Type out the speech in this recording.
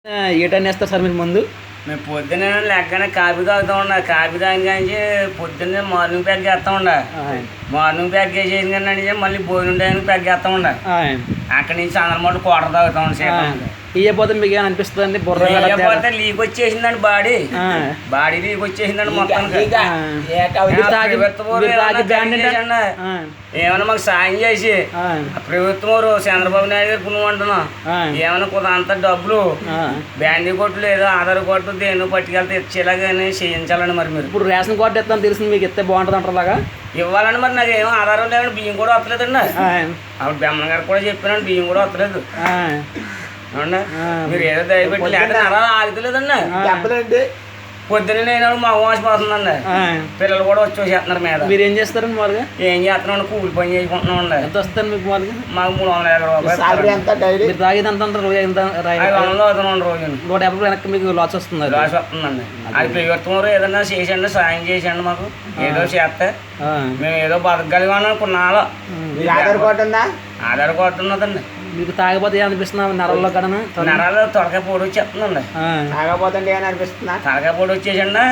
ఏ time వేస్తారు sir మీరు ముందు? మేము పొద్దున్న లెక్కనే కాఫీ తాగుతూ ఉండ. కాఫీ తాగి పొద్దున్నే మార్నింగ్ ప్యాక్ చేస్తా ఉండ. మార్నింగ్ ప్యాక్ చేసేది కానీ మళ్ళీ భోజనం టైంకి ప్యాక్ చేస్తా ఉండ. అక్కడి నుంచి అందరమాట కోటర్ తాగుతా ఉండ. ఇయ్యపోతే మీకు ఏమైనా అనిపిస్తుంది? బుర్ర లేకపోతే లీక్ వచ్చేసిందండి బాడీ లీక్ వచ్చేసిందండి మొత్తం. ఏమైనా మాకు సాయం చేసి ప్రభుత్వం చంద్రబాబు నాయుడు గారు పుణ్యం అంటున్నాం. ఏమైనా కొంత అంత డబ్బులు బ్యాండీ కొట్టు లేదా ఆధార్ కొట్టు దేని పట్టుకెళ్తే ఇచ్చేలాగానే చేయించాలండి. మరి మీరు ఇప్పుడు రేషన్ కార్డు ఇస్తాను తెలిసింది, మీకు ఇస్తే బాగుంటుంది అంటారులాగా ఇవ్వాలండి. మరి నాకు ఏమో ఆధారం లేదండి, బియ్యం కూడా వస్తలేదండి. అప్పుడు బెమ్మన్ గారు కూడా చెప్పానండి బియ్యం కూడా వస్తలేదు. అవునా, మీరు ఏదో దయపెట్టి లేకపోతే అలా ఆగుతలేదండి. పొద్దున్నే నేను మా వాసిపోతుందండి. పిల్లలు కూడా వచ్చేసేస్తున్నారు మీద. మీరు ఏం చేస్తారండి మామూలుగా? ఏం చేస్తున్నాం, కూలి పని చేసుకుంటున్నాం. ఎంత వస్తుంది మీకు మామూలుగా? మాకు 350 మీరు తాగేది ఎంత అంటారు? 500 అవుతున్నాం రోజు. 150 వెనక్కి మీకు లాస్ వస్తుంది. లాస్ వస్తుందండి. అది ప్రభుత్వం ఏదన్నా చేసండి, సాయం చేసండి మాకు. ఏదో చేస్తే మేము ఏదో బతకగలిగాను అనుకున్నాలో. ఆధార్ కార్డు ఉన్నదండి. మీకు తాగపోతే ఏమనిపిస్తున్నా? నరాల్లో కడ నరాలు తొడకాయ పొడి వచ్చేస్తుందండి. తాగపోతే ఏమనిపిస్తుందా? తలకాయ పొడి వచ్చేసండి.